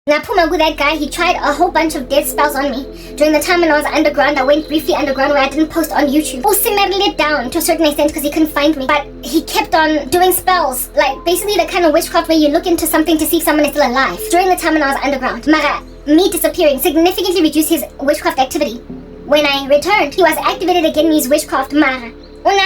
Now, Pumagu, that guy, he tried a whole bunch of death spells on me. During the time when I was underground, I went briefly underground where I didn't post on YouTube. Also, narrowed it down to a certain extent because he couldn't find me. But he kept on doing spells, like basically the kind of witchcraft where you look into something to see if someone is still alive. During the time when I was underground, Mara, me disappearing significantly reduced his witchcraft activity. When I returned, he was activated again in his witchcraft, Mara. So as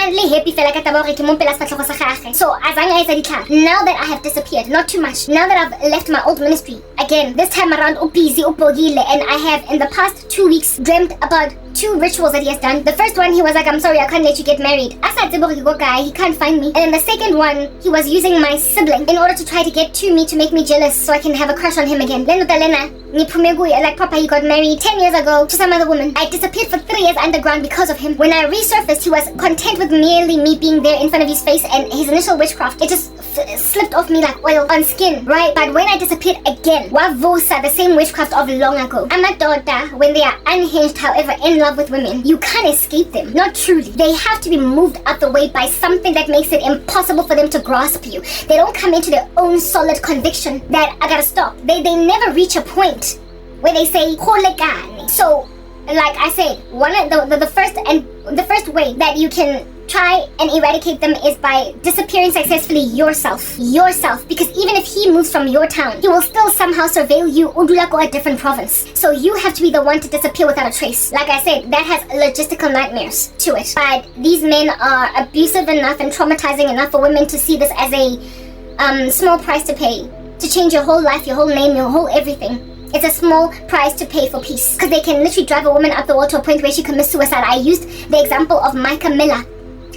now that I have disappeared, not too much, now that I've left my old ministry, again, this time around busy, and I have in the past 2 weeks dreamt about 2 rituals that he has done. The first one, he was like, I'm sorry, I can't let you get married. I said, he can't find me. And then the second one, he was using my sibling in order to try to get to me to make me jealous so I can have a crush on him again. Like Papa, he got married 10 years ago to some other woman. I disappeared for 3 years underground because of him. When I resurfaced, he was content with merely me being there in front of his face, and his initial witchcraft, it just slipped off me like oil on skin, right? But when I disappeared again, Wavosa, the same witchcraft of long ago. Amadoda, when they are unhinged, however, in love with women, you can't escape them. Not truly. They have to be moved out the way by something that makes it impossible for them to grasp you. They don't come into their own solid conviction that I gotta stop. They never reach a point where they say, Holekane. So, like I said, the first way that you can try and eradicate them is by disappearing successfully yourself, because even if he moves from your town, he will still somehow surveil you or a different province. So you have to be the one to disappear without a trace. Like I said, that has logistical nightmares to it. But these men are abusive enough and traumatizing enough for women to see this as a small price to pay to change your whole life, your whole name, your whole everything. It's a small price to pay for peace, because they can literally drive a woman up the wall to a point where she commits suicide. I used the example of Micah Miller.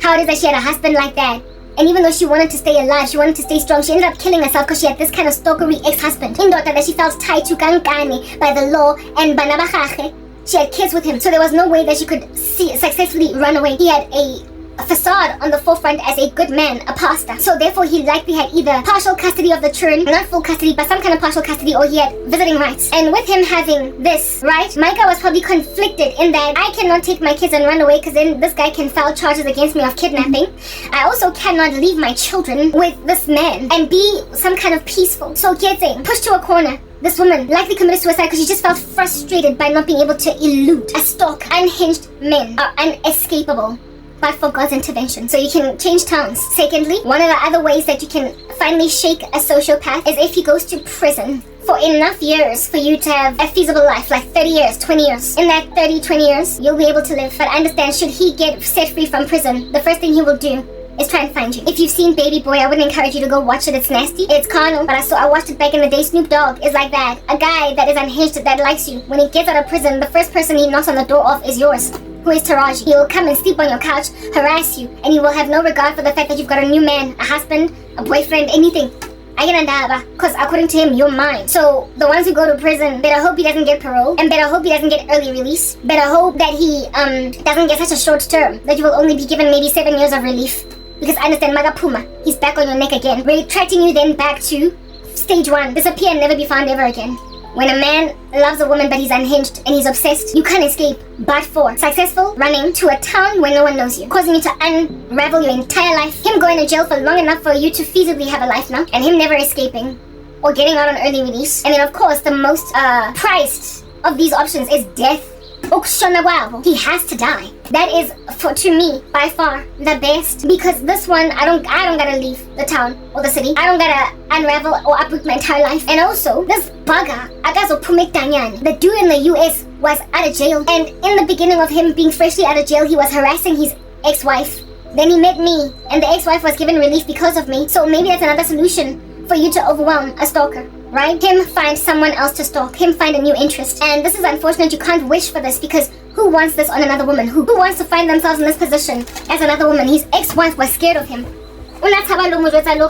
How it is that she had a husband like that, and even though she wanted to stay alive, she wanted to stay strong, she ended up killing herself because she had this kind of stalkery ex-husband. In daughter that she felt tied to kankane by the law, and banabachache, she had kids with him, so there was no way that she could successfully run away. He had a facade on the forefront as a good man, a pastor. So therefore he likely had either partial custody of the children, not full custody, but some kind of partial custody, or he had visiting rights. And with him having this, right, Micah was probably conflicted in that I cannot take my kids and run away because then this guy can file charges against me of kidnapping. I also cannot leave my children with this man and be some kind of peaceful. So Kietse, pushed to a corner. This woman likely committed suicide because she just felt frustrated by not being able to elude a stalk. Unhinged men are unescapable, but for God's intervention. So you can change towns. Secondly, one of the other ways that you can finally shake a sociopath is if he goes to prison for enough years for you to have a feasible life, like 30 years, 20 years. In that 30, 20 years, you'll be able to live. But understand, should he get set free from prison, the first thing he will do is try and find you. If you've seen Baby Boy, I wouldn't encourage you to go watch it. It's nasty. It's carnal. But I watched it back in the day. Snoop Dogg is like that. A guy that is unhinged, that likes you. When he gets out of prison, the first person he knocks on the door of is yours, who is Taraji. He will come and sleep on your couch, harass you, and he will have no regard for the fact that you've got a new man, a husband, a boyfriend, anything. Because according to him, you're mine. So the ones who go to prison, better hope he doesn't get parole, and better hope he doesn't get early release. Better hope that he doesn't get such a short term, that you will only be given maybe 7 years of relief. Because understand, Maga Puma, he's back on your neck again, retracting you then back to stage 1. Disappear and never be found ever again. When a man loves a woman but he's unhinged and he's obsessed, you can't escape. But for successful running to a town where no one knows you, causing you to unravel your entire life, him going to jail for long enough for you to feasibly have a life now, and him never escaping or getting out on early release. And then of course the most priced of these options is death. He has to die. That is, to me, by far the best, because this one, I don't gotta leave the town or the city. I don't gotta unravel or uproot my entire life. And also, this bugger, the dude in the US was out of jail, and in the beginning of him being freshly out of jail, he was harassing his ex-wife. Then he met me, and the ex-wife was given relief because of me. So maybe that's another solution for you to overwhelm a stalker, right? Him find someone else to stalk, him find a new interest. And this is unfortunate, you can't wish for this, because who wants this on another woman? Who wants to find themselves in this position as another woman? His ex-wife was scared of him.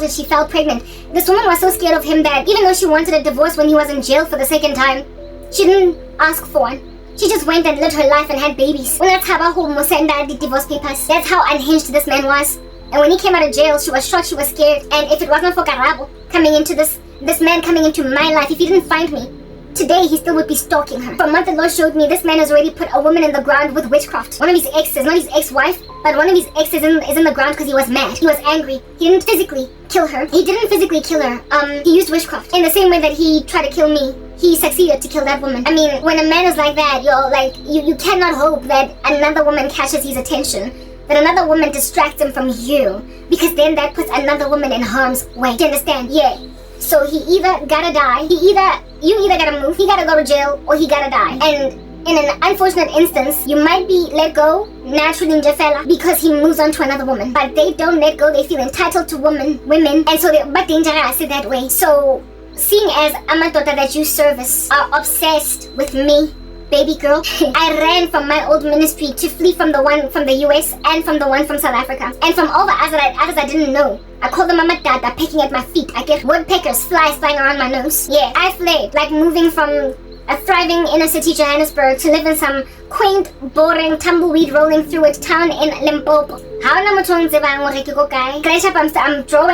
She fell pregnant. This woman was so scared of him that even though she wanted a divorce when he was in jail for the second time, she didn't ask for one. She just went and lived her life and had babies. That's how divorce papers. That's how unhinged this man was. And when he came out of jail, she was shocked, she was scared. And if it wasn't for Karabo coming into this man coming into my life, if he didn't find me, today he still would be stalking her. From what the Lord showed me, this man has already put a woman in the ground with witchcraft. One of his exes, not his ex-wife, but one of his exes is in the ground because he was mad. He was angry. He didn't physically kill her. He used witchcraft. In the same way that he tried to kill me he succeeded to kill that woman. I mean, when a man is like that, you're like, you cannot hope that another woman catches his attention, that another woman distracts him from you, because then that puts another woman in harm's way. Do you understand? Yeah. So he either gotta die, you either gotta move, he gotta go to jail, or he gotta die. And in an unfortunate instance, you might be let go naturally in Jafela because he moves on to another woman. But they don't let go, they feel entitled to women, and so they're but dangerous that way. So seeing as amadota that you service are obsessed with me, baby girl, I ran from my old ministry to flee from the one from the US and from the one from South Africa. And from all the others I didn't know. I call them mama dada pecking at my feet. I get woodpeckers, flies flying around my nose. Yeah, I fled, like moving from a thriving inner city Johannesburg to live in some quaint, boring, tumbleweed rolling through it town in Limpopo. How I'm drawing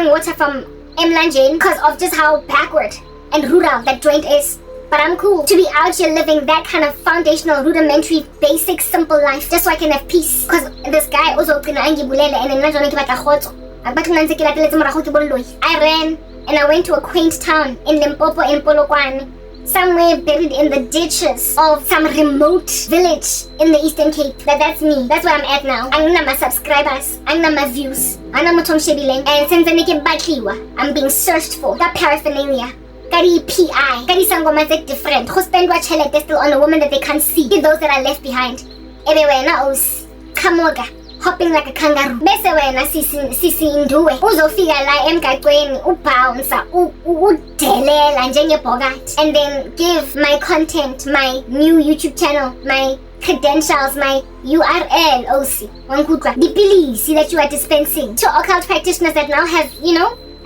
water from Mlanjane because of just how backward and rural that joint is. But I'm cool to be out here living that kind of foundational, rudimentary, basic, simple life just so I can have peace. Because this guy also and I ran and I went to a quaint town in Limpopo in Hlongwane, somewhere buried in the ditches of some remote village in the Eastern Cape. That's me. That's where I'm at now. I'm not my subscribers. I'm not my views. And since I'm being searched for that paraphernalia. Kari PI, Kari Sangoma is different. Who spend what chelete still on a woman that they can't see. Those that are left behind. Everywhere na os. Kamoga. Hopping like a kangaroo. Bese wena sisi induwe. Uzofika la emgaqweni ubounce udelela njenge bogart. And then give my content, my new YouTube channel, my credentials, my URL, OC. The police that you are dispensing to occult practitioners that now have,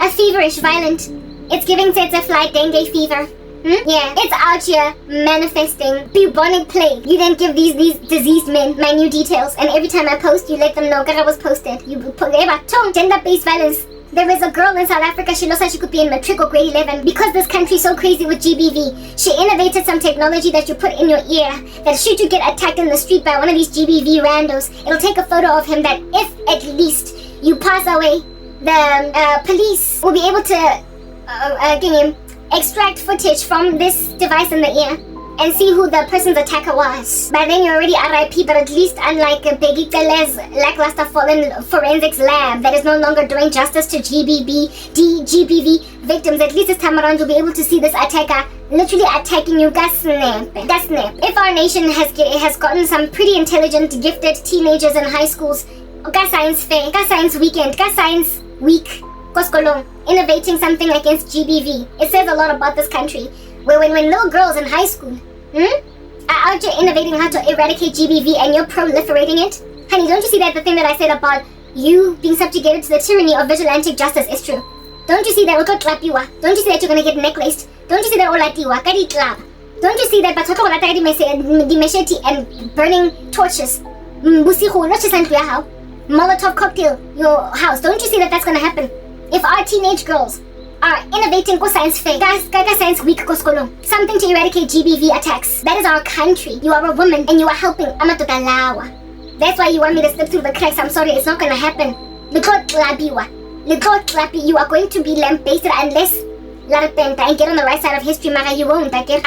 a feverish, violent. It's giving tsetse fly dengue fever. Yeah, it's out here manifesting bubonic plague. You then give these diseased men my new details, and every time I post, you let them know Karabo's posted. You put gender-based violence. There is a girl in South Africa, she looks like she could be in matric or grade 11. Because this country's so crazy with GBV, she innovated some technology that you put in your ear, that should you get attacked in the street by one of these GBV randos, it'll take a photo of him that if at least you pass away, the police will be able to extract footage from this device in the ear and see who the person's attacker was. But then you're already RIP, but at least unlike Peggy Tele's lackluster fallen forensics lab that is no longer doing justice to GBV victims, at least this time around you'll be able to see this attacker literally attacking you. Snap. If our nation has gotten some pretty intelligent, gifted teenagers in high schools, science fair, science weekend, science week, innovating something against GBV. It says a lot about this country. Where when little girls in high school are out here innovating how to eradicate GBV and you're proliferating it. Honey, don't you see that the thing that I said about you being subjugated to the tyranny of vigilantic justice is true? Don't you see that don't you see that you're gonna get necklaced? Don't you see that don't you see that machete and burning torches? Molotov cocktail your house. Don't you see that that's gonna happen? If our teenage girls are innovating science fair, science week, something to eradicate GBV attacks, that is our country. You are a woman and you are helping Amatotalawa. That's why you want me to slip through the cracks. I'm sorry, it's not gonna happen. You are going to be lambasted unless and get on the right side of history, Mara, you won't. I get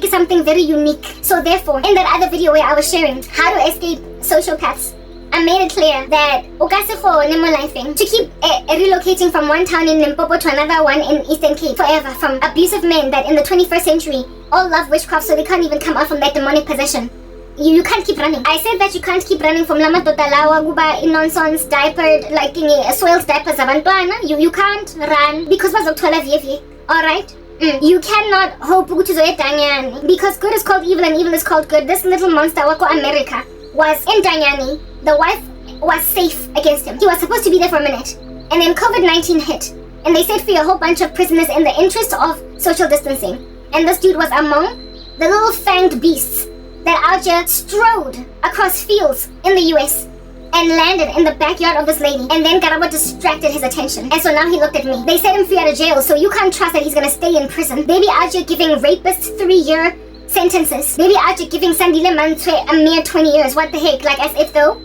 something very unique. So therefore, in that other video where I was sharing how to escape sociopaths, I made it clear that to keep relocating from one town in Limpopo to another one in Eastern Cape forever from abusive men that in the 21st century all love witchcraft, so they can't even come out from that demonic possession. You can't keep running. I said that you can't keep running from Lama Totalawa, Guba, in nonsense, diapered, like in soiled diapers. You can't run because alright? You cannot hope because good is called evil and evil is called good. This little monster, Wako America, was in Danyani. The wife was safe against him. He was supposed to be there for a minute. And then COVID-19 hit. And they set free a whole bunch of prisoners in the interest of social distancing. And this dude was among the little fanged beasts that out here strode across fields in the US and landed in the backyard of this lady. And then Karabo distracted his attention. And so now he looked at me. They set him free out of jail, so you can't trust that he's gonna stay in prison. They be out here giving rapists 3-year sentences. They be out here giving Sandile Mantwe a mere 20 years. What the heck? Like as if though?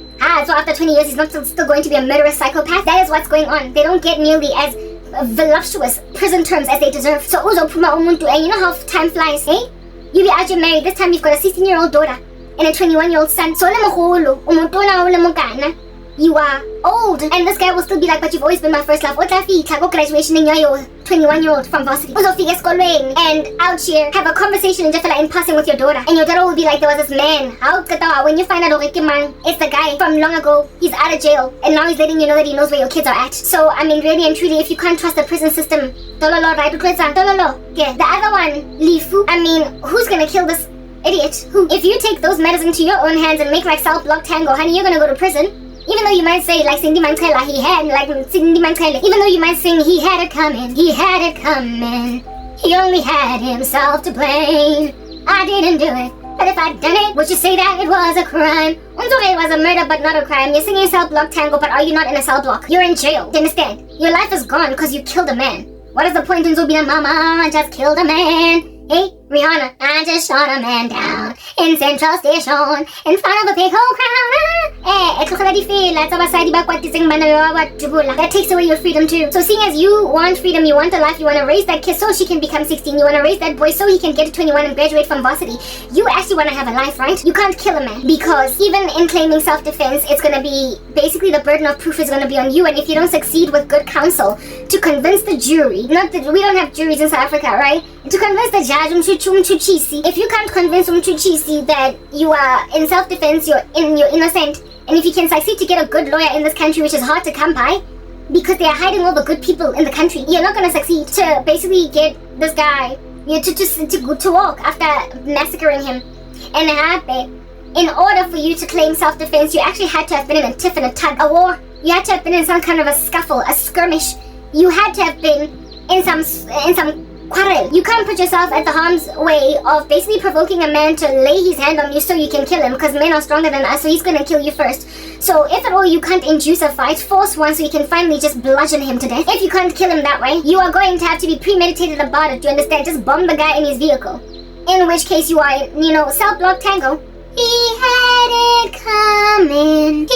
So after 20 years he's not still going to be a murderous psychopath? That is what's going on. They don't get nearly as voluptuous prison terms as they deserve. So uzophuma umuntu, and you know how time flies, hey? You be out, you're married. This time you've got a 16-year-old daughter and a 21-year-old son. So you are old, and this guy will still be like, but you've always been my first love. Go graduation in your 21-year-old from varsity. And out here, have a conversation in passing with your daughter. And your daughter will be like, there was this man. When you find out it's the guy from long ago. He's out of jail, and now he's letting you know that he knows where your kids are at. So, I mean, really and truly, if you can't trust the prison system, yeah. The other one, Lifu, I mean, who's gonna kill this idiot? Who? If you take those matters into your own hands and make like self-block tango, honey, you're gonna go to prison. Even though you might say, like Cindy Mankela, even though you might sing, he had it coming, he only had himself to blame. I didn't do it, but if I'd done it, would you say that it was a crime? It was a murder, but not a crime. You're singing cell-block tango, but are you not in a cell block? You're in jail. Do you understand? Your life is gone because you killed a man. What is the point in Zubina Mama? I just killed a man. Hey, Rihanna, I just shot a man down in Central Station in front of a big whole crowd. That takes away your freedom too. So seeing as you want freedom, you want a life, you want to raise that kid so she can become 16, you want to raise that boy so he can get to 21 and graduate from varsity, you actually want to have a life, right? You can't kill a man, because even in claiming self-defense, it's going to be, basically the burden of proof is going to be on you, and if you don't succeed with good counsel to convince the jury, we don't have juries in South Africa, right? To convince the judge, if you can't convince that you are in self-defense, you're innocent, and if you can succeed to get a good lawyer in this country, which is hard to come by, because they are hiding all the good people in the country, you're not going to succeed to basically get this guy to walk after massacring him. And in order for you to claim self-defense, you actually had to have been in a tiff and a tug, a war. You had to have been in some kind of a scuffle, a skirmish. You had to have been in some quarrel. You can't put yourself at the harm's way of basically provoking a man to lay his hand on you so you can kill him, because men are stronger than us, so he's gonna kill you first. So if at all you can't induce a fight, force one so you can finally just bludgeon him to death. If you can't kill him that way, you are going to have to be premeditated about it, do you understand? Just bomb the guy in his vehicle. In which case you are, self-block tango. He had it coming,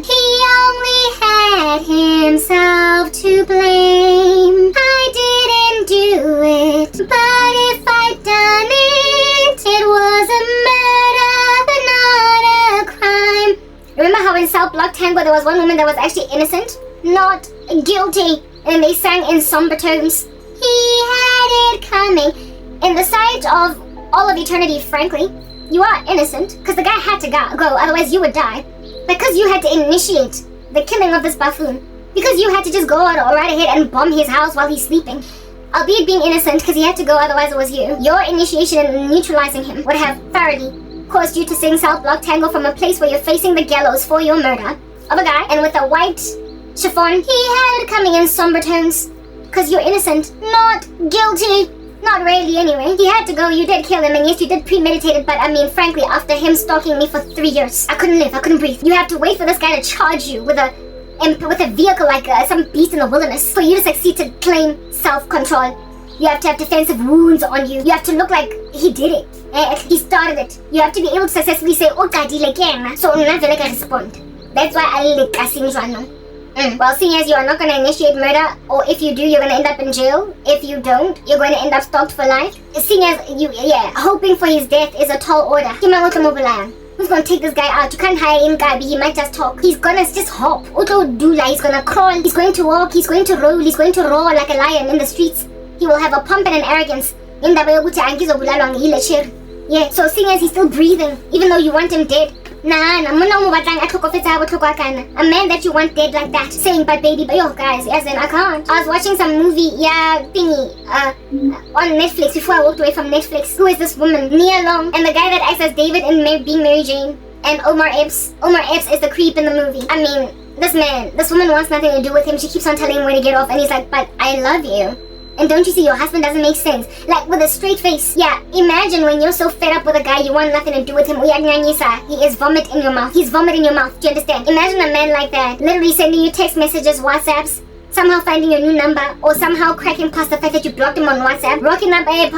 he only had himself to blame. I didn't do it, but if I'd done it, it was a murder, but not a crime. Remember how in self-block tango there was one woman that was actually innocent, not guilty, and they sang in somber terms. He had it coming. In the sight of all of eternity, frankly, you are innocent, because the guy had to go, otherwise you would die. Because you had to initiate the killing of this buffoon. Because you had to just go out or right ahead and bomb his house while he's sleeping. Albeit being innocent, because he had to go, otherwise it was you. Your initiation in neutralizing him would have thoroughly caused you to sing self-block tango from a place where you're facing the gallows for your murder of a guy, and with a white chiffon, he had it coming in somber tones. Because you're innocent, not guilty. Not really, anyway. He had to go, you did kill him, and yes, you did premeditate it, but I mean, frankly, after him stalking me for 3 years, I couldn't live, I couldn't breathe. You have to wait for this guy to charge you with a vehicle like some beast in the wilderness for you to succeed to claim self-control. You have to have defensive wounds on you. You have to look like he did it. He started it. You have to be able to successfully say, oh, God, so never like I respond. That's why I like Jwano. Well, seeing as you are not going to initiate murder, or if you do, you're going to end up in jail. If you don't, you're going to end up stalked for life. Seeing as hoping for his death is a tall order. Who's going to take this guy out? You can't hire him, guy, but he might just talk. He's going to just hop. He's going to crawl. He's going to walk. He's going to roll. He's going to roar like a lion in the streets. He will have a pomp and an arrogance. Yeah, so seeing as he's still breathing, even though you want him dead, a man that you want dead like that, saying, but baby, but yo guys, yes, then I can't. I was watching some movie, on Netflix before I walked away from Netflix. Who is this woman? Nia Long, and the guy that acts as David in Being Mary Jane, and Omar Epps. Omar Epps is the creep in the movie. I mean, this woman wants nothing to do with him. She keeps on telling him where to get off, and he's like, but I love you. And don't you see your husband doesn't make sense? Like, with a straight face. Yeah, imagine when you're so fed up with a guy you want nothing to do with him. He is vomit in your mouth. He's vomit in your mouth. Do you understand? Imagine a man like that literally sending you text messages, WhatsApps, somehow finding your new number, or somehow cracking past the fact that you blocked him on WhatsApp, rocking up and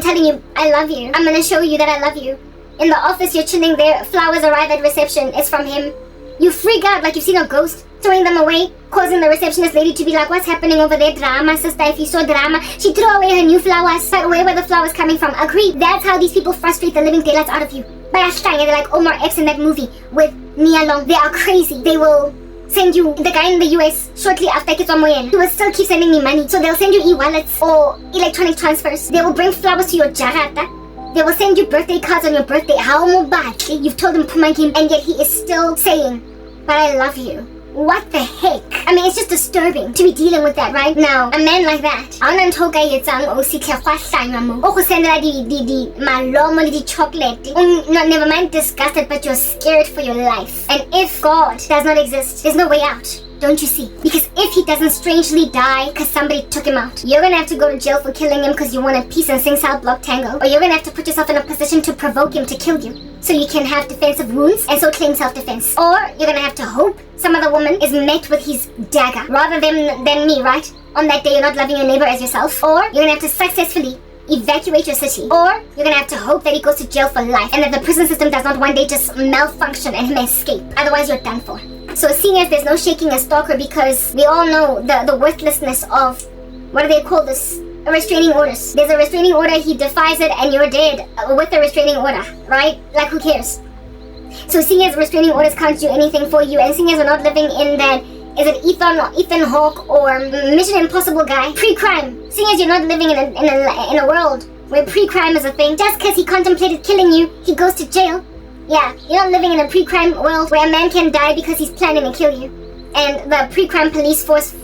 telling you, I love you. I'm gonna show you that I love you. In the office, you're chilling there, flowers arrive at reception. It's from him. You freak out like you've seen a ghost. throwing them away, causing the receptionist lady to be like, what's happening over there? Drama, sister, if you saw drama. She threw away her new flowers, but where were the flowers coming from? Agreed. That's how these people frustrate the living daylights out of you. By they're like Omar Epps in that movie with Nia Long. They are crazy. They will send you, the guy in the US, shortly after Kitswamoyen, he will still keep sending me money. So they'll send you e-wallets or electronic transfers. They will bring flowers to your jarata. They will send you birthday cards on your birthday. How much? You've told him Pimmping, and yet he is still saying, but I love you. What the heck? I mean, it's just disturbing to be dealing with that right now. A man like that. Never mind disgusted, but you're scared for your life. And if God does not exist, there's no way out. Don't you see? Because if he doesn't strangely die because somebody took him out, you're gonna have to go to jail for killing him because you want a peace and sing South Block tango, or you're gonna have to put yourself in a position to provoke him to kill you, so you can have defensive wounds and so claim self-defense. Or you're gonna have to hope some other woman is met with his dagger rather than me, right? On that day you're not loving your neighbor as yourself. Or you're gonna have to successfully evacuate your city. Or you're gonna have to hope that he goes to jail for life and that the prison system does not one day just malfunction and him escape. Otherwise you're done for. So seeing as there's no shaking a stalker, because we all know the worthlessness of, what do they call this? Restraining orders. There's a restraining order, he defies it, and you're dead with the restraining order, right? Like, who cares? So seeing as restraining orders can't do anything for you, and seeing as we're not living in that, is it Ethan Hawke or Mission Impossible guy? Pre-crime. Seeing as you're not living in a world where pre-crime is a thing, just because he contemplated killing you, he goes to jail. Yeah, you're not living in a pre-crime world where a man can die because he's planning to kill you. And the pre-crime police force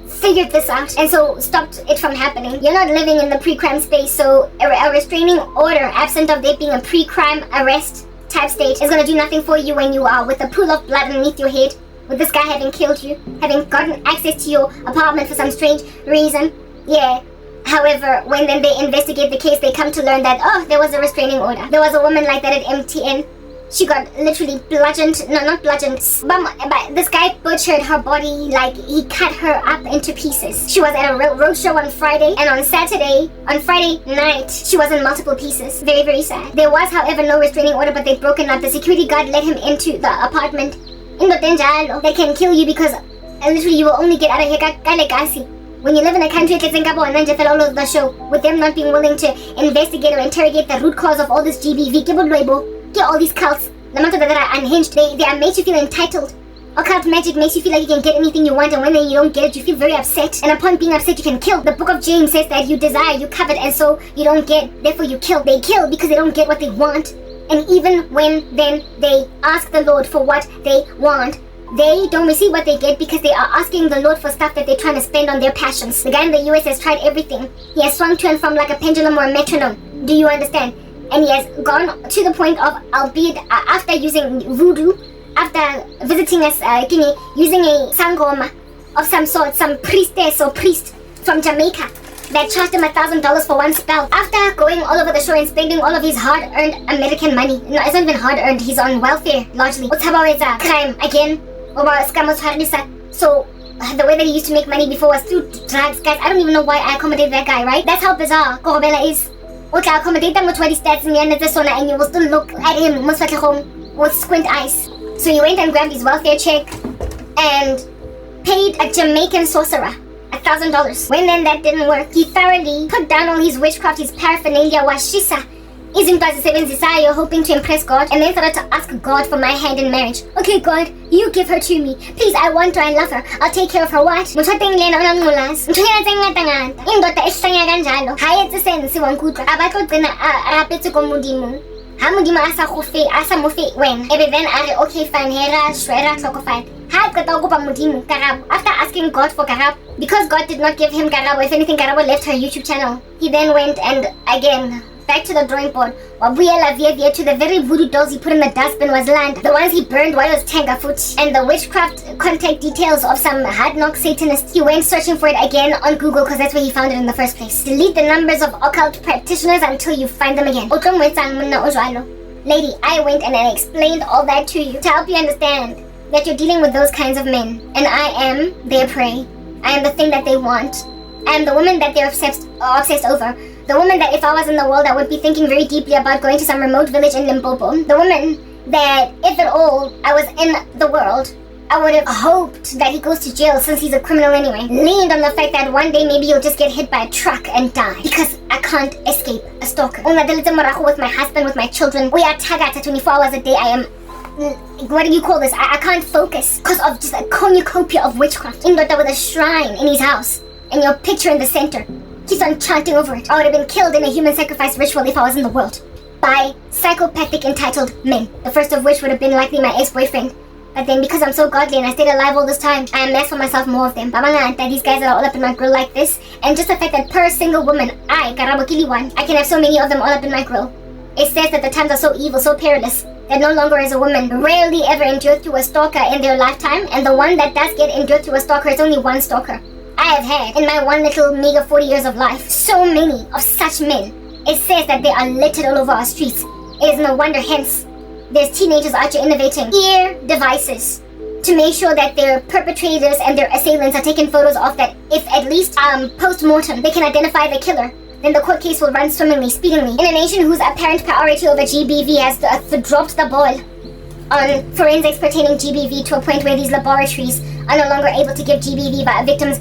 figured this out and so stopped it from happening. You're not living in the pre-crime space, so a restraining order, absent of there being a pre-crime arrest type state, is going to do nothing for you when you are with a pool of blood underneath your head, with this guy having killed you, having gotten access to your apartment for some strange reason. Yeah. However, when then they investigate the case, they come to learn that, oh, there was a restraining order. There was a woman like that at MTN. She got literally bludgeoned, no, not bludgeoned, but this guy butchered her body, like he cut her up into pieces. She was at a roadshow on Friday, and on Friday night, she was in multiple pieces. Very, very sad. There was, however, no restraining order, but they'd broken up. The security guard let him into the apartment. They can kill you because literally you will only get out of here when you live in a country like Singapore and then all of the show, with them not being willing to investigate or interrogate the root cause of all this GBV, all these cults, the matter that are unhinged, they are made to feel entitled. Occult magic makes you feel like you can get anything you want, and when you don't get it, you feel very upset. And upon being upset, you can kill. The book of James says that you desire, you covet, and so you don't get, therefore you kill. They kill because they don't get what they want. And even when then they ask the Lord for what they want, they don't receive what they get because they are asking the Lord for stuff that they're trying to spend on their passions. The guy in the US has tried everything. He has swung to and from like a pendulum or a metronome. Do you understand? And he has gone to the point of, albeit after using voodoo, after visiting us, using a sangoma of some sort, some priestess or priest from Jamaica that charged him $1,000 for one spell. After going all over the show and spending all of his hard-earned American money. No, it's not even hard-earned. He's on welfare, largely. What's about crime, again? So the way that he used to make money before was through drugs. Guys, I don't even know why I accommodated that guy, right? That's how bizarre Korobela is. Okay, I accommodate them with 20 stats and you will still look at him with squint eyes. So he went and grabbed his welfare check and paid a Jamaican sorcerer $1,000. When then that didn't work, he thoroughly put down all his witchcraft, his paraphernalia, washisa, hoping to impress God, and then started to ask God for my hand in marriage. Okay, God, you give her to me. Please, I want her, I love her. I'll take care of her what? Okay, fine, after asking God for Karabo, because God did not give him Karabo, if anything, Karabo left her YouTube channel. He then went and again back to the drawing board. To the very voodoo dolls he put in the dustbin was land. The ones he burned while he was Tengafoot. And the witchcraft contact details of some hard knock Satanists. He went searching for it again on Google because that's where he found it in the first place. Delete the numbers of occult practitioners until you find them again. Lady, I went and I explained all that to you to help you understand that you're dealing with those kinds of men. And I am their prey. I am the thing that they want. I am the woman that they're obsessed over. The woman that if I was in the world, I would be thinking very deeply about going to some remote village in Limpopo. The woman that, if at all, I was in the world, I would have hoped that he goes to jail since he's a criminal anyway. Leaned on the fact that one day maybe he'll just get hit by a truck and die. Because I can't escape a stalker. With my husband, with my children. We are tagata 24 hours a day. I am... What do you call this? I can't focus because of just a cornucopia of witchcraft. Indota with a shrine in his house. And your picture in the center. Keeps on chanting over it. I would have been killed in a human sacrifice ritual if I was in the world. By psychopathic entitled men. The first of which would have been likely my ex-boyfriend. But then because I'm so godly and I stayed alive all this time, I amassed for myself more of them. That these guys that are all up in my grill like this. And just the fact that per single woman, Karabo Kiliwan, I can have so many of them all up in my grill. It says that the times are so evil, so perilous, that no longer is a woman rarely ever endured through a stalker in their lifetime. And the one that does get endured through a stalker is only one stalker. I have had, in my one little meager 40 years of life, so many of such men. It says that they are littered all over our streets. It is no wonder, hence, there's teenagers out here innovating ear devices to make sure that their perpetrators and their assailants are taking photos of that. If at least post-mortem they can identify the killer, then the court case will run swimmingly, speedily. In a nation whose apparent priority over GBV has dropped the ball on forensics pertaining GBV to a point where these laboratories are no longer able to give GBV victims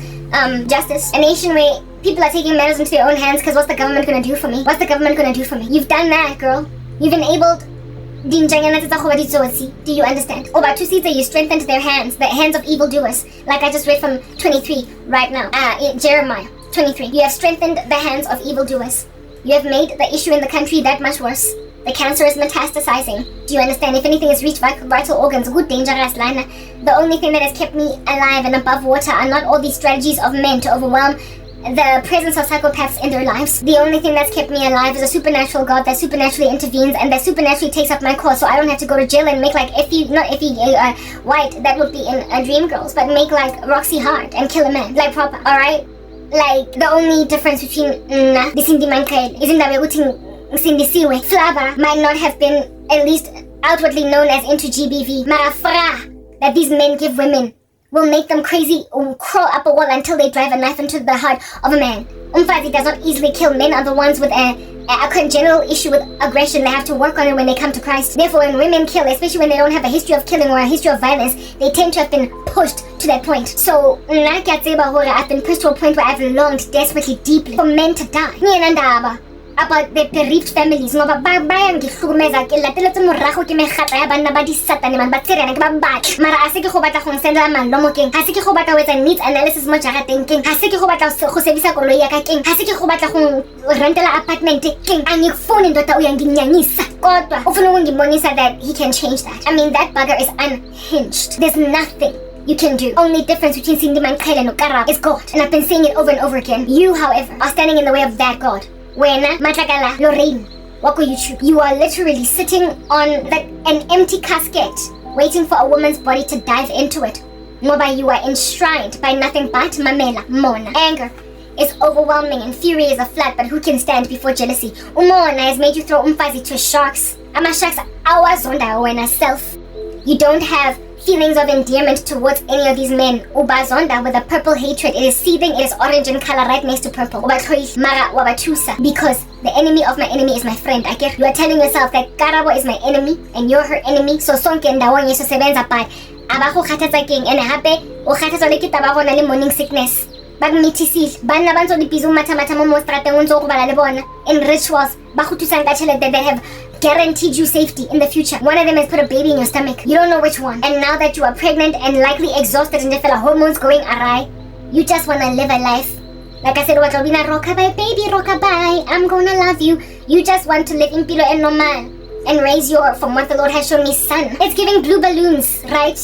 justice. A nation where people are taking matters into their own hands because what's the government gonna do for me? What's the government gonna do for me? You've done that, girl. You've enabled... Do you understand? About 2 seats, you strengthened their hands, the hands of evildoers. Like I just read from 23 right now. Jeremiah 23. You have strengthened the hands of evildoers. You have made the issue in the country that much worse. The cancer is metastasizing. Do you understand? If anything has reached vital organs, good dangerous line. The only thing that has kept me alive and above water are not all these strategies of men to overwhelm the presence of psychopaths in their lives. The only thing that's kept me alive is a supernatural God that supernaturally intervenes and that supernaturally takes up my cause, so I don't have to go to jail and make like White, that would be in Dreamgirls, but make like Roxy Hart and kill a man, like proper, alright? Like, the only difference between the Cindy Mankael is in that we're Cindy Siwe. Flava might not have been at least outwardly known as into GBV. Marafra that these men give women will make them crazy or crawl up a wall until they drive a knife into the heart of a man. Umfazi does not easily kill. Men are the ones with a congenital issue with aggression. They have to work on it when they come to Christ. Therefore, when women kill, especially when they don't have a history of killing or a history of violence, they tend to have been pushed to that point. So, I've been pushed to a point where I've longed desperately, deeply for men to die. About the bereaved families. Mara ase ke go batla go sendela malomo keng, ha se ke go batla go etsa needs analysis mo jarateng keng, ha se ke go batla go sebisa koloi ya ka keng, ha se ke go batla go rentela apartment keng, angikufuni ndoda uyanginyanyisa kodwa ufuna ukungibonisa that he can change that. I mean, that bugger is unhinged. There's nothing you can do. Only difference between Cindy Mankael and Karabo is God, and I've been saying it over and over again. You, however, are standing in the way of that God. Wena Matlakala Lorraine Wako YouTube. You are literally sitting on an empty casket waiting for a woman's body to dive into it. Moba, you are enshrined by nothing but Mamela Mona. Anger is overwhelming and fury is a flood, but who can stand before jealousy? Umona has made you throw umfazi to sharks. Ama sharks awazonda wena self. You don't have feelings of endearment towards any of these men. Ubazonda with a purple hatred. It is seething, it is orange in color right next to purple. Because the enemy of my enemy is my friend. I get you are telling yourself that Karabo is my enemy and you're her enemy. So sonke ndawonye so sebenza part. Abago khatatsa keng ene hape o khatatsa le kitaba na le morning sickness. Bagmithisil bana bantso dipizo matha mo strateng o ntse go bala le bona in rituals ba go thusa ka tšhelete that have guaranteed you safety in the future. One of them has put a baby in your stomach. You don't know which one. And now that you are pregnant and likely exhausted and the hormones going awry, you just want to live a life. Like I said, Watlobina rockabye, baby rockabye, I'm gonna love you. You just want to live in pilo and normal and raise your, from what the Lord has shown me, son. It's giving blue balloons, right?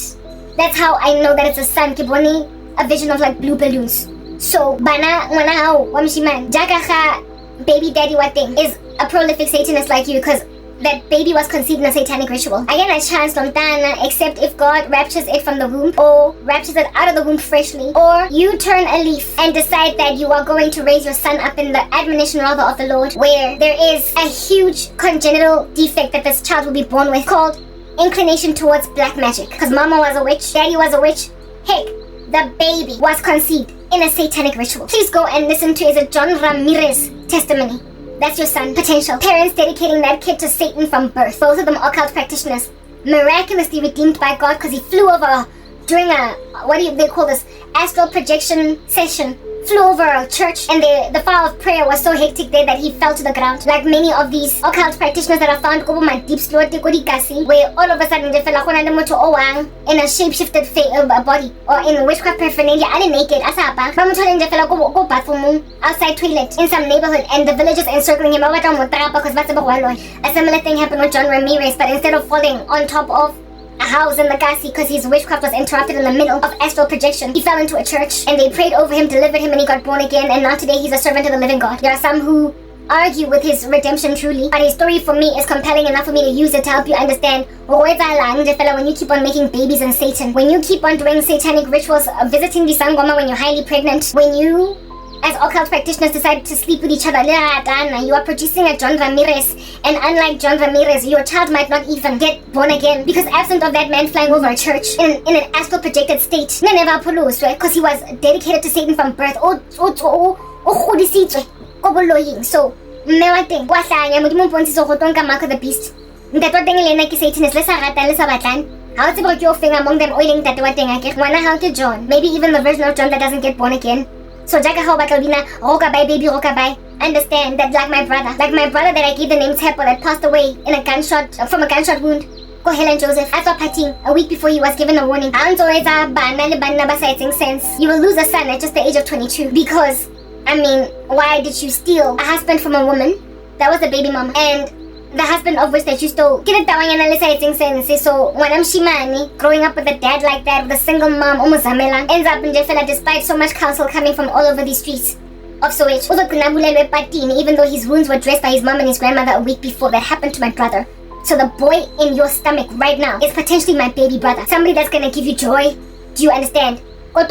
That's how I know that it's a son. Kiboni, a vision of like blue balloons. So, bana wana hao, wamshiman, jaka baby daddy what thing is a prolific Satanist like you because that baby was conceived in a satanic ritual. I get a chance, Lontana, except if God raptures it from the womb or raptures it out of the womb freshly, or you turn a leaf and decide that you are going to raise your son up in the admonition rather of the Lord, where there is a huge congenital defect that this child will be born with called inclination towards black magic. Because mama was a witch, daddy was a witch, heck, the baby was conceived in a satanic ritual. Please go and listen to is John Ramirez testimony. That's your son. Potential. Parents dedicating that kid to Satan from birth. Both of them occult practitioners. Miraculously redeemed by God because he flew over during a, what do they call this, astral projection session, flew over a church, and the fire of prayer was so hectic there that he fell to the ground. Like many of these occult practitioners that are found my deep where all of a sudden they fell in a shape-shifted body, or in witchcraft paraphernalia, naked, outside toilet in some neighborhood, and the villagers encircling him. A similar thing happened with John Ramirez, but instead of falling on top of a house in the Kasi because his witchcraft was interrupted in the middle of astral projection, he fell into a church and they prayed over him, delivered him, and he got born again, and now today he's a servant of the living God. There are some who argue with his redemption truly, but his story for me is compelling enough for me to use it to help you understand when you keep on making babies in Satan, when you keep on doing satanic rituals, visiting the Sangoma when you're highly pregnant, when you as occult practitioners decide to sleep with each other, you are producing a John Ramirez, and unlike John Ramirez, your child might not even get born again, because absent of that man flying over a church in an astral projected state, because he was dedicated to Satan from birth. So mark of the beast. Satan is how to break your finger among them oiling how to John, maybe even the version of John that doesn't get born again. So Jaka how Bakalbina, Rokabai, baby Rokabai. Understand that like my brother that I gave the name Tepo that passed away in a gunshot from a gunshot wound. Go Helen Joseph, I saw Pating a week before he was given a warning. You will lose a son at just the age of 22 because, I mean, why did you steal a husband from a woman that was the baby mama, and the husband of which that you stole? So when I'm Shimani, growing up with a dad like that, with a single mom, ends up in Jefela despite so much counsel coming from all over the streets of Soweto. Even though his wounds were dressed by his mom and his grandmother a week before, that happened to my brother. So the boy in your stomach right now is potentially my baby brother, somebody that's gonna give you joy. Do you understand? As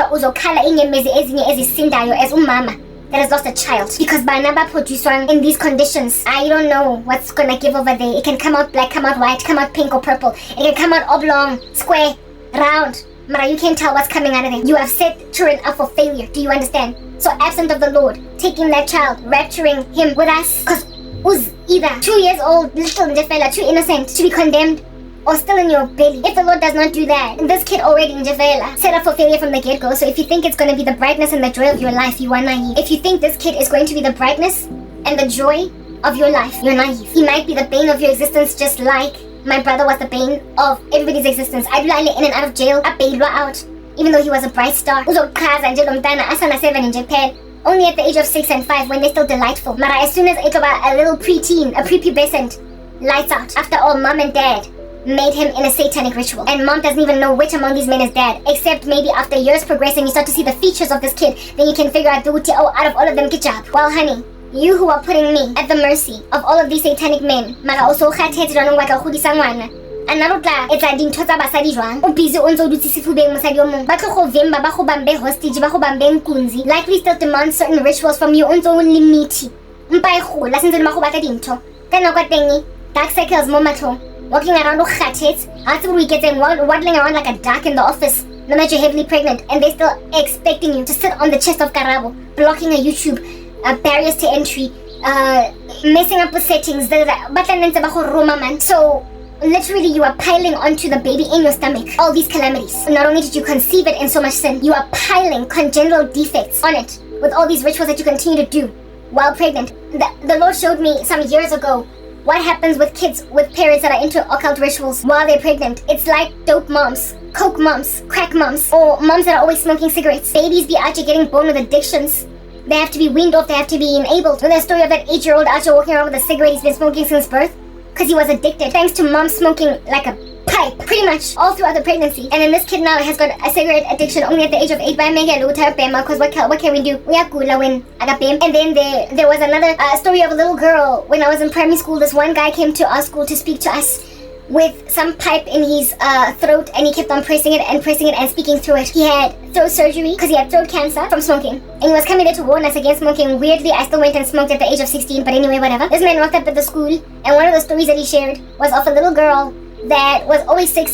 umama that has lost a child, because by number producing in these conditions, I don't know what's gonna give over there. It can come out black, come out white, come out pink or purple. It can come out oblong, square, round. Mara, you can't tell what's coming out of there. You have set children up for failure. Do you understand? So absent of the Lord, taking that child, rapturing him with us, because who's either 2 years old, little Jefela, too innocent to be condemned, or still in your belly. If the Lord does not do that, this kid already in Jefela set up for failure from the get-go. So if you think it's going to be the brightness and the joy of your life, you are naive. If you think this kid is going to be the brightness and the joy of your life, you're naive. He might be the bane of your existence, just like my brother was the bane of everybody's existence. I do in and out of jail, out, even though he was a bright star. Asana 7 in Japan, only at the age of 6 and 5 when they're still delightful. Mara, as soon as a little preteen, a prepubescent, lights out. After all, mom and dad made him in a satanic ritual, and mom doesn't even know which among these men is dad, except maybe after years progressing you start to see the features of this kid, then you can figure out out of all of them, good job. Well honey, you who are putting me at the mercy of all of these satanic men, mara also Anarotla, it's a dintho tsa basadi jwang. O busy o ntse o dutse sefubeng mosadi o mong. Ba tlo go vemba, ba go bambe hostage, ba go bambe nkunzi. Likely still demand certain rituals from you o ntse o le meaty. Mpa e gola sentse le ba go batla dintho. Ka nako teng dark circles mo matlhong. Walking around with khathets, we getting waddling around like a duck in the office. No matter you're heavily pregnant, and they're still expecting you to sit on the chest of Karabo, blocking a YouTube, barriers to entry, messing up with settings. So literally you are piling onto the baby in your stomach all these calamities. Not only did you conceive it in so much sin, you are piling congenital defects on it with all these rituals that you continue to do while pregnant. The Lord showed me some years ago what happens with kids with parents that are into occult rituals while they're pregnant. It's like dope moms, coke moms, crack moms, or moms that are always smoking cigarettes. Babies be Archer getting born with addictions. They have to be weaned off, they have to be enabled. And the story of that 8-year-old Archer walking around with a cigarette he's been smoking since birth because he was addicted thanks to mom smoking like a pipe pretty much all throughout the pregnancy. And then this kid now has got a cigarette addiction only at the age of 8. Because what can we do? We are cool when agapem. And then there was another story of a little girl. When I was in primary school, this one guy came to our school to speak to us with some pipe in his throat, and he kept on pressing it and speaking through it. He had throat surgery because he had throat cancer from smoking, and he was coming there to warn us against smoking. Weirdly, I still went and smoked at the age of 16, but anyway, whatever. This man rocked up at the school, and one of the stories that he shared was of a little girl that was always sick.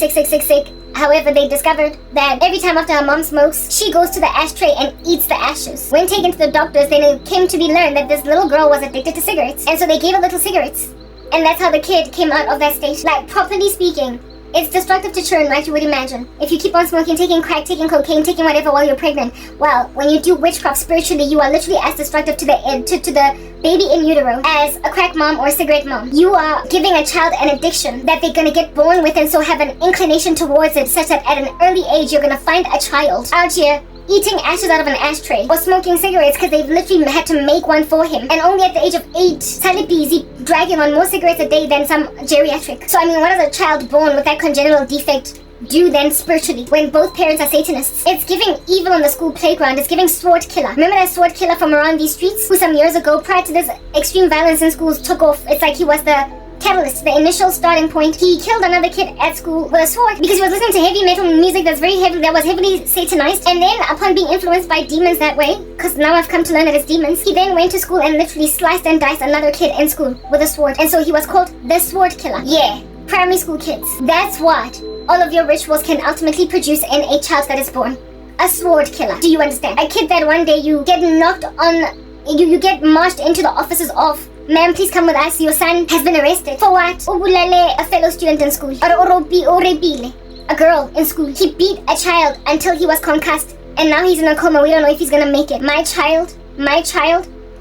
However, they discovered that every time after her mom smokes, she goes to the ashtray and eats the ashes. When taken to the doctors, then it came to be learned that this little girl was addicted to cigarettes, and so they gave her little cigarettes. And that's how the kid came out of that state. Like, properly speaking, It's destructive to children, like you would imagine. If you keep on smoking, taking crack, taking cocaine, taking whatever while you're pregnant, well, when you do witchcraft spiritually, you are literally as destructive to the baby in utero as a crack mom or a cigarette mom. You are giving a child an addiction that they're going to get born with and so have an inclination towards it, such that at an early age, you're going to find a child out here eating ashes out of an ashtray or smoking cigarettes because they've literally had to make one for him, and only at the age of 8 busy dragging on more cigarettes a day than some geriatric. So I mean, what does a child born with that congenital defect do then spiritually when both parents are Satanists? It's giving evil on the school playground. It's giving sword killer. Remember that sword killer from around these streets who some years ago, prior to this extreme violence in schools, took off? It's like he was the catalyst, the initial starting point. He killed another kid at school with a sword because he was listening to heavy metal music that was heavily satanized, and then upon being influenced by demons that way, because now I've come to learn that it's demons, he then went to school and literally sliced and diced another kid in school with a sword, and so he was called the sword killer. Yeah, primary school kids. That's what all of your rituals can ultimately produce in a child that is born. A sword killer. Do you understand? A kid that one day you get knocked on, you get marched into the offices of, ma'am, please come with us. Your son has been arrested. For what? Ubulale a fellow student in school. A girl in school. He beat a child until he was concussed. And now he's in a coma. We don't know if he's gonna make it. My child?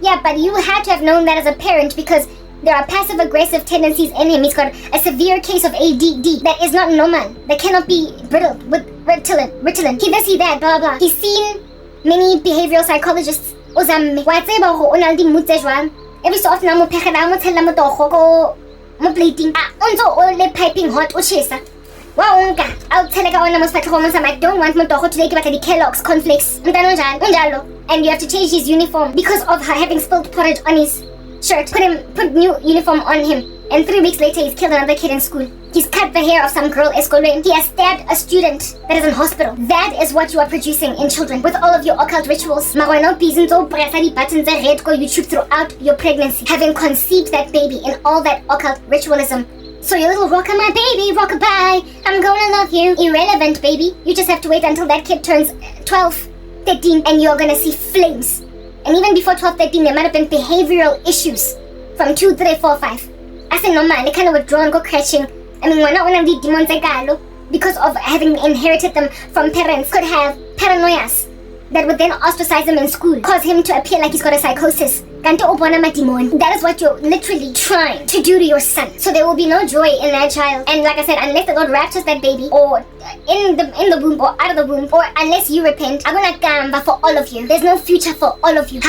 Yeah, but you had to have known that as a parent because there are passive-aggressive tendencies in him. He's got a severe case of ADD that is not normal. That cannot be brittled with Ritalin. He this, he that, blah, blah. He's seen many behavioral psychologists. Every so often, I'm tell mo plating. Onzo piping hot o chesa. I'll tell I don't want motoho to take the Kellogg's cornflakes. And you have to change his uniform because of her having spilled porridge on his shirt. Put new uniform on him. And 3 weeks later, he's killed another kid in school. He's cut the hair of some girl escolating. He has stabbed a student that is in hospital. That is what you are producing in children with all of your occult rituals. Buttons red go YouTube throughout your pregnancy, having conceived that baby in all that occult ritualism. So your little rocker, my baby, rockabye, I'm gonna love you. Irrelevant, baby. You just have to wait until that kid turns 12, 13, and you're gonna see flames. And even before 12, 13, there might have been behavioral issues from 2, 3, 4, 5. I said no man, they kind of withdrawn, go crashing. I mean, we're not one of the demons because of having inherited them from parents, could have paranoias that would then ostracize him in school, cause him to appear like he's got a psychosis. That is what you're literally trying to do to your son. So there will be no joy in that child. And like I said, unless the Lord raptures that baby, or in the womb, or out of the womb, or unless you repent, I'm gonna gamba for all of you. There's no future for all of you.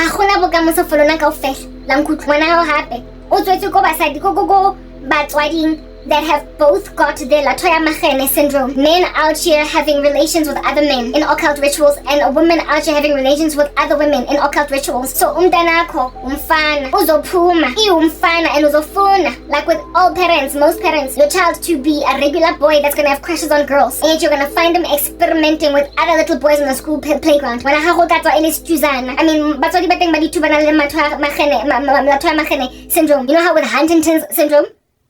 That have both got their Latoya Machene syndrome. Men out here having relations with other men in occult rituals, and a woman out here having relations with other women in occult rituals. So umtanako, umfana, uzophuma, umfana and uzofuna. Like with all parents, most parents, your child to be a regular boy that's gonna have crushes on girls. And yet you're gonna find them experimenting with other little boys in the school playground. When I mean, batswadi bateng ba dituba na le Latoya Machene syndrome. You know how with Huntington's syndrome?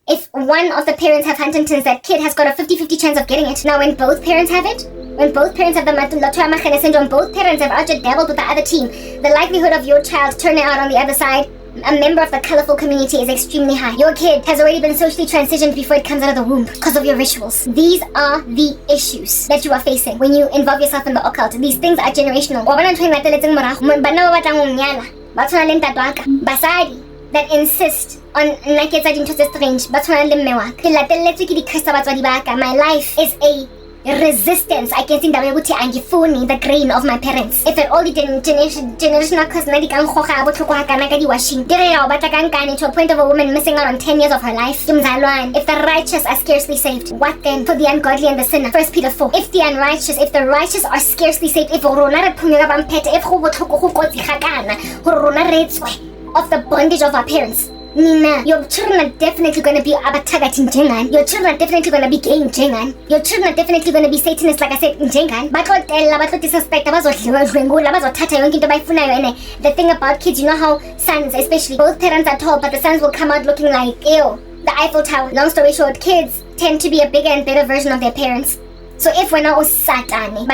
If one of the parents have Huntington's, that kid has got a 50-50 chance of getting it. Now, when both parents have it, when both parents have the Latoya Machene syndrome, both parents have actually dabbled with the other team, the likelihood of your child turning out on the other side, a member of the colorful community, is extremely high. Your kid has already been socially transitioned before it comes out of the womb because of your rituals. These are the issues that you are facing when you involve yourself in the occult. These things are generational. Basadi that insist on naked into the strange, but my life is a resistance against the grain of my parents. If at all the generational to a point of a woman missing out on 10 years of her life. If the righteous are scarcely saved, what then for the ungodly and the sinner? 1 Peter 4. If the righteous are scarcely saved, if of the bondage of our parents, Nina, your children are definitely going to be abatagati in Jengan. Your children are definitely going to be gay in Jengan. Your children are definitely going to be Satanists, like I said, in Jengan. The thing about kids, you know how sons, especially, both parents are tall, but the sons will come out looking like, ew, the Eiffel Tower. Long story short, kids tend to be a bigger and better version of their parents. So if we're not Satani,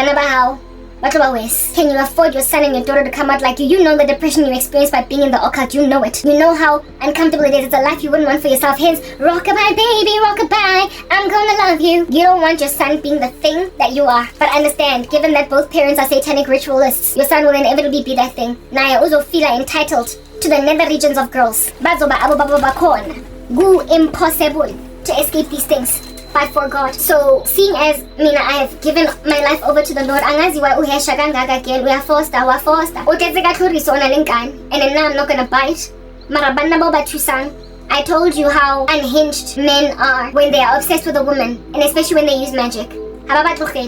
But always, can you afford your son and your daughter to come out like you? You know the depression you experience by being in the occult. You know it. You know how uncomfortable it is. It's a life you wouldn't want for yourself. Hence, rockabye, baby, rockabye. I'm gonna love you. You don't want your son being the thing that you are. But understand, given that both parents are satanic ritualists, your son will inevitably be that thing. Naya also feel entitled to the nether regions of girls. Bazoba abobaba bakon. Gu impossible to escape these things. But for God. So, seeing as Mina, I have given my life over to the Lord, angaziwa uhesha kangaka again, we are foster. Utetseka tlhoriso ona lengkane. And then now I'm not gonna bite. Marabana boba tusang. I told you how unhinged men are when they are obsessed with a woman, and especially when they use magic.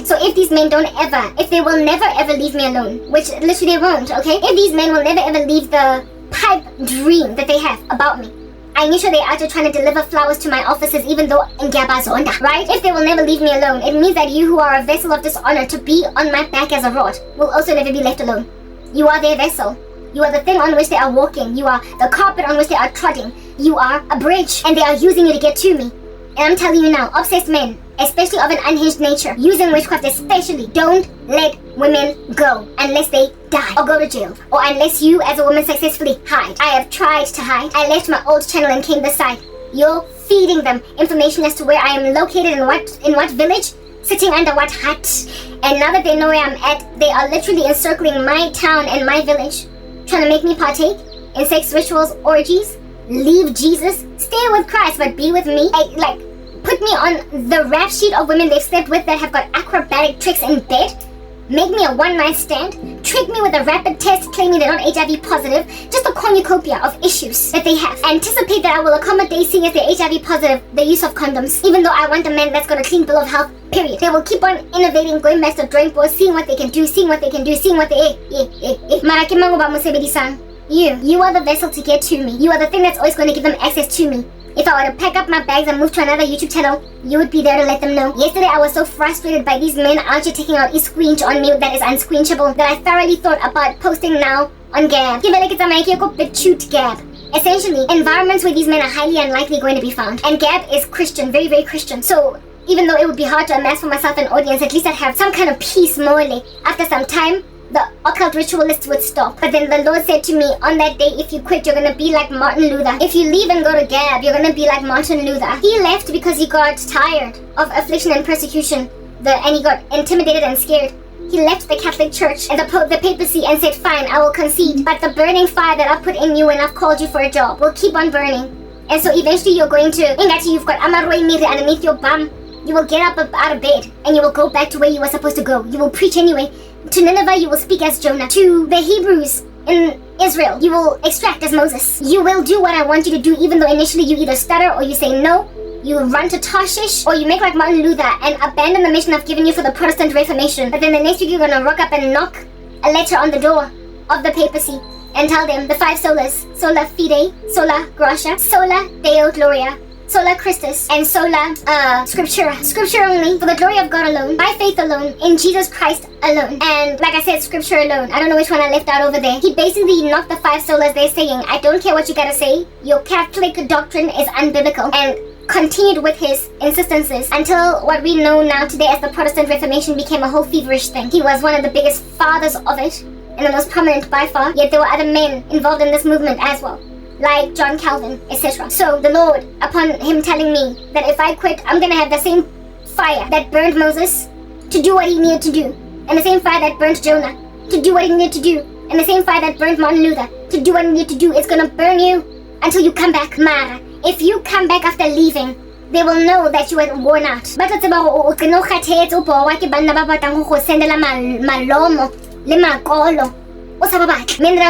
So if these men if they will never ever leave me alone, which literally they won't, okay? If these men will never ever leave the pipe dream that they have about me, I knew sure they are trying to deliver flowers to my offices even though in Gabazonda, right? If they will never leave me alone, it means that you who are a vessel of dishonor to be on my back as a rod will also never be left alone. You are their vessel. You are the thing on which they are walking. You are the carpet on which they are trotting. You are a bridge and they are using you to get to me. And I'm telling you now, obsessed men, especially of an unhinged nature, using witchcraft especially, don't let women go unless they die or go to jail, or unless you as a woman successfully hide. I have tried to hide. I left my old channel and came this side. You're feeding them information as to where I am located in what village, sitting under what hut. And now that they know where I'm at, they are literally encircling my town and my village, trying to make me partake in sex rituals, orgies. Leave Jesus, stay with Christ, but be with me. Put me on the rap sheet of women they've slept with that have got acrobatic tricks in bed. Make me a one-night stand. Trick me with a rapid test claiming they're not HIV positive. Just a cornucopia of issues that they have. Anticipate that I will accommodate, seeing as they're HIV positive, the use of condoms. Even though I want a man that's got a clean bill of health, period. They will keep on innovating, going back to the drawing board, seeing what they can do, seeing what they can do, seeing what they... You are the vessel to get to me. You are the thing that's always going to give them access to me. If I were to pack up my bags and move to another YouTube channel, you would be there to let them know. Yesterday I was so frustrated by these men out here taking out e-squinch on me that is unsquinchable that I thoroughly thought about posting now on Gab. Gab. Essentially, environments where these men are highly unlikely going to be found. And Gab is Christian, very, very Christian. So even though it would be hard to amass for myself an audience, at least I'd have some kind of peace morally. After some time, the occult ritualists would stop. But then the Lord said to me, on that day, if you quit, you're gonna be like Martin Luther. If you leave and go to Gab, you're gonna be like Martin Luther. He left because he got tired of affliction and persecution, and he got intimidated and scared. He left the Catholic Church and the papacy and said, fine, I will concede. But the burning fire that I've put in you and I've called you for a job will keep on burning. And so eventually you're going to, you've got amaroi miri underneath your bum. You will get up out of bed and you will go back to where you were supposed to go. You will preach anyway. To Nineveh, you will speak as Jonah. To the Hebrews in Israel, you will extract as Moses. You will do what I want you to do, even though initially you either stutter or you say no. You run to Tarshish, or you make like Martin Luther and abandon the mission I've given you for the Protestant Reformation. But then the next week you're gonna rock up and knock a letter on the door of the papacy and tell them the 5 solas: sola fide, sola gratia, sola deo gloria, sola Christus, and sola scriptura. Scripture only, for the glory of God alone, by faith alone, in Jesus Christ alone. And like I said, scripture alone. I don't know which one I left out over there. He basically knocked the 5 solas there, saying, I don't care what you gotta say, your Catholic doctrine is unbiblical. And continued with his insistences until what we know now today as the Protestant Reformation became a whole feverish thing. He was one of the biggest fathers of it, and the most prominent by far, yet there were other men involved in this movement as well, like John Calvin, etc. So the Lord, upon him telling me that if I quit, I'm gonna have the same fire that burned Moses to do what he needed to do, and the same fire that burned Jonah to do what he needed to do, and the same fire that burned Martin Luther to do what he needed to do, is gonna burn you until you come back. Mara, if you come back after leaving, they will know that you were worn out. Men are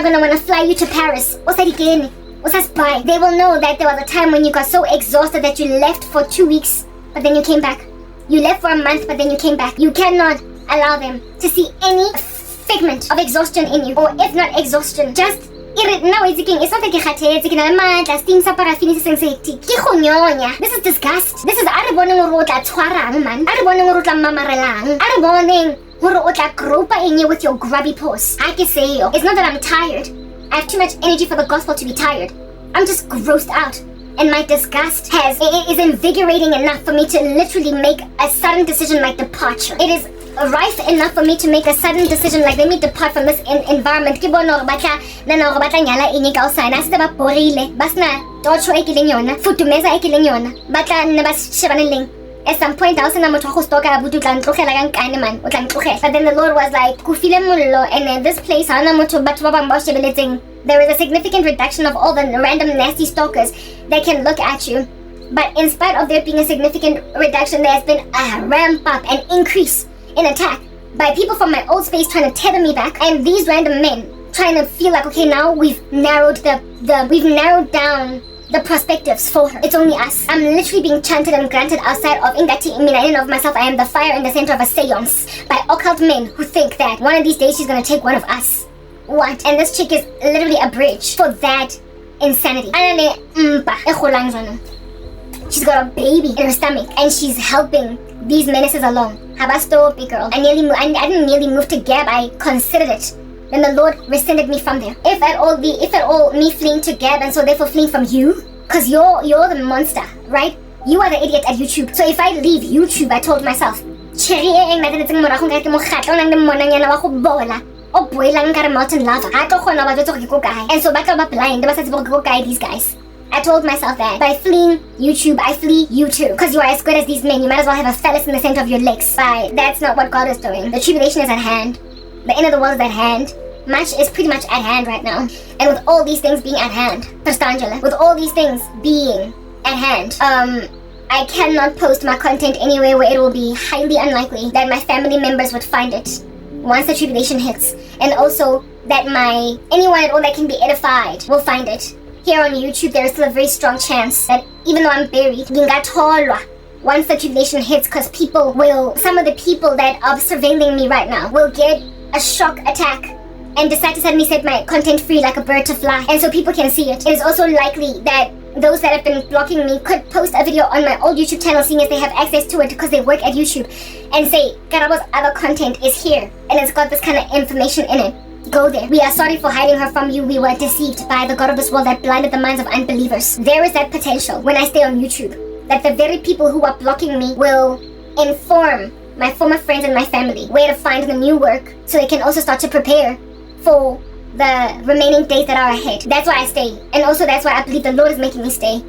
gonna wanna fly you to Paris. They will know that there was a time when you got so exhausted that you left for 2 weeks, but then you came back. You left for a month, but then you came back. You cannot allow them to see any figment of exhaustion in you, or if not exhaustion, just it's not like this is disgust. This is in you with your grubby paws. It's not that I'm tired. I have too much energy for the gospel to be tired. I'm just grossed out. And my disgust is invigorating enough for me to literally make a sudden decision like departure. It is rife enough for me to make a sudden decision like let me depart from this environment. Ke bona hore batla nyala eng ka osana se ba borile basna tocho e kileng yona futumeza e kileng yona batla nne ba shebane leng. At some point I was in a motor stoka butu tla ntlogela ka nkane man o tla ntlogela. But then the Lord was like ku file mollo and this place ha na motho batho ba bang ba shebeletseng. There is a significant reduction of all the random nasty stalkers that can look at you. But in spite of there being a significant reduction, there has been a ramp up and increase in attack by people from my old space trying to tether me back, and these random men trying to feel like, okay, now we've narrowed down the perspectives for her. It's only us. I'm literally being chanted and granted outside of Ingati Imina in and of myself. I am the fire in the center of a seance by occult men who think that one of these days she's gonna take one of us. What? And this chick is literally a bridge for that insanity. She's got a baby in her stomach and she's helping these menaces along. Habasto, big girl. I didn't nearly move to Gab. I considered it. Then the Lord rescinded me from there. If at all me fleeing to Gab and so therefore fleeing from you, because you're the monster, right? You are the idiot at YouTube. So if I leave YouTube, I told myself, mountain lava. And so blind these guys. I told myself that by fleeing YouTube, I flee you too. Because you are as good as these men, you might as well have a phallus in the center of your legs. But that's not what God is doing. The tribulation is at hand. The end of the world is at hand. Much is pretty much at hand right now. And with all these things being at hand, with all these things being at hand, I cannot post my content anywhere where it will be highly unlikely that my family members would find it once the tribulation hits. And also that anyone at all that can be edified will find it. Here on YouTube, there is still a very strong chance that even though I'm buried, once the tribulation hits, because some of the people that are surveilling me right now will get a shock attack and decide to suddenly set my content free like a bird to fly. And so people can see it. It is also likely that those that have been blocking me could post a video on my old YouTube channel, seeing as they have access to it because they work at YouTube, and say, Karabo's other content is here, and it's got this kind of information in it. Go there. We are sorry for hiding her from you. We were deceived by the God of this world that blinded the minds of unbelievers. There is that potential when I stay on YouTube that the very people who are blocking me will inform my former friends and my family where to find the new work so they can also start to prepare for the remaining days that are ahead. That's why I stay. And also that's why I believe the Lord is making me stay.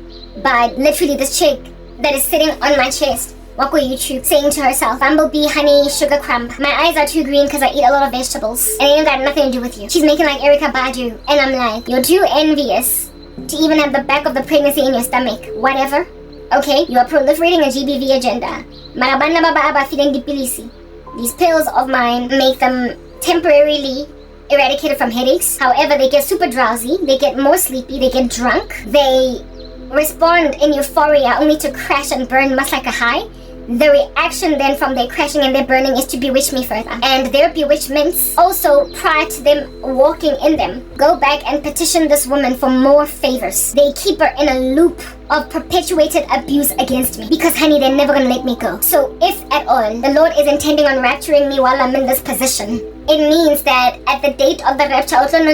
But literally this chick that is sitting on my chest, Wako YouTube, saying to herself, Bumblebee, honey, sugar crumb. My eyes are too green because I eat a lot of vegetables. And it ain't got nothing to do with you. She's making like Erica Badu. And I'm like, you're too envious to even have the back of the pregnancy in your stomach. Whatever. Okay, you are proliferating a GBV agenda. Marabana baba aba feeding dipilisi. These pills of mine make them temporarily eradicated from headaches. However, they get super drowsy. They get more sleepy. They get drunk. They respond in euphoria only to crash and burn much like a high. The reaction then from their crashing and their burning is to bewitch me further. And their bewitchments, also prior to them walking in them, go back and petition this woman for more favors. They keep her in a loop of perpetuated abuse against me. Because honey, they're never gonna let me go. So if at all, the Lord is intending on rapturing me while I'm in this position, it means that at the date of the rapture, or a son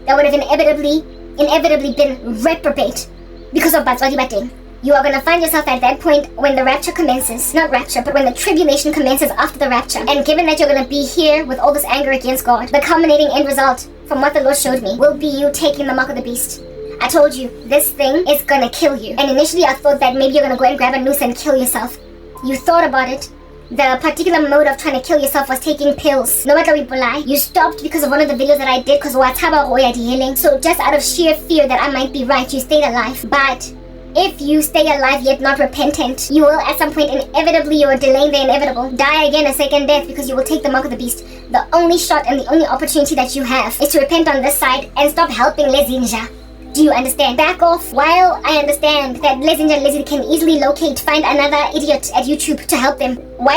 that would have inevitably been reprobate because of batswadi bateng. You are going to find yourself at that point when the rapture commences, not rapture, but when the tribulation commences after the rapture. And given that you're going to be here with all this anger against God, the culminating end result from what the Lord showed me will be you taking the mark of the beast. I told you, this thing is going to kill you. And initially I thought that maybe you're going to go and grab a noose and kill yourself. You thought about it. The particular mode of trying to kill yourself was taking pills. No matter what you stopped because of one of the videos that I did because so just out of sheer fear that I might be right, you stayed alive. But if you stay alive yet not repentant, you will at some point inevitably, you are delaying the inevitable, die again a second death because you will take the mark of the beast. The only shot and the only opportunity that you have is to repent on this side and stop helping Lezinja. Do you understand? Back off. While I understand that Lizzie can easily find another idiot at YouTube to help them. Why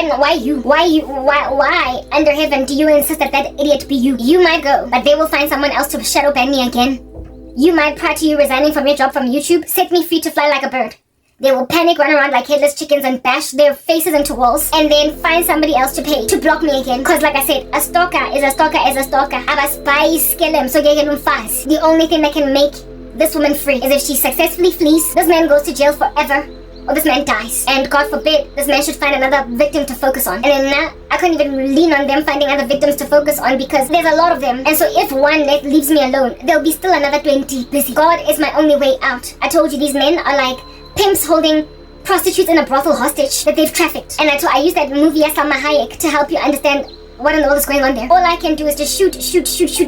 under heaven do you insist that idiot be you? You might go, but they will find someone else to shadow ban me again. You might, prior to you resigning from your job from YouTube, set me free to fly like a bird. They will panic, run around like headless chickens and bash their faces into walls and then find somebody else to pay to block me again. Because like I said, a stalker is a stalker is a stalker. Abaspice kill him so they get him fast. The only thing that can make this woman free is if she successfully flees, this man goes to jail forever, or this man dies. And God forbid, this man should find another victim to focus on. And then now, I couldn't even lean on them finding other victims to focus on because there's a lot of them. And so if one leaves me alone, there'll be still another 20 busy. God is my only way out. I told you these men are like pimps holding prostitutes in a brothel hostage that they've trafficked. And I used that movie Salma Hayek to help you understand what in the world is going on there. All I can do is just shoot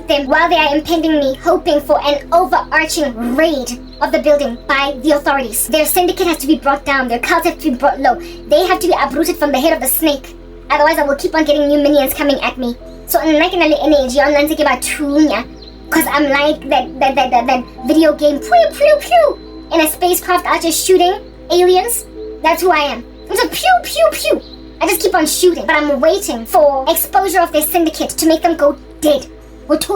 them while they are impending me, hoping for an overarching raid of the building by the authorities. Their syndicate has to be brought down, their cult has to be brought low. They have to be uprooted from the head of the snake. Otherwise I will keep on getting new minions coming at me. So I'm like energy online thinking about because I'm like that video game pew in a spacecraft out just shooting aliens. That's who I am. I'm just pew. I just keep on shooting, but I'm waiting for exposure of their syndicate to make them go dead. But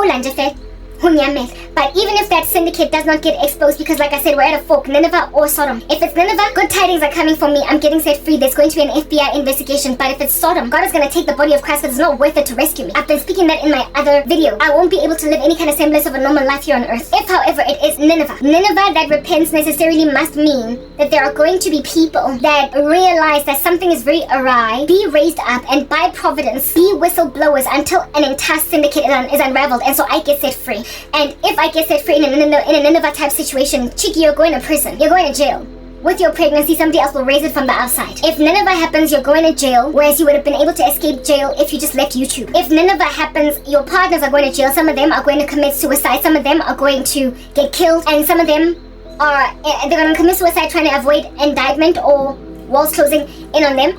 even if that syndicate does not get exposed, because like I said, we're at a fork, Nineveh or Sodom. If it's Nineveh, good tidings are coming for me. I'm getting set free. There's going to be an FBI investigation. But if it's Sodom, God is going to take the body of Christ, but it's not worth it to rescue me. I've been speaking that in my other video. I won't be able to live any kind of semblance of a normal life here on earth. If, however, it is Nineveh that repents necessarily must mean that there are going to be people that realize that something is very awry, be raised up, and by providence, be whistleblowers until an entire syndicate is unraveled, and so I get set free. And if I get set free in a Nineveh type situation, Chiki, you're going to prison. You're going to jail. With your pregnancy, somebody else will raise it from the outside. If Nineveh happens, you're going to jail, whereas you would have been able to escape jail if you just left YouTube. If Nineveh happens, your partners are going to jail. Some of them are going to commit suicide. Some of them are going to get killed. And some of them they're going to commit suicide trying to avoid indictment or walls closing in on them.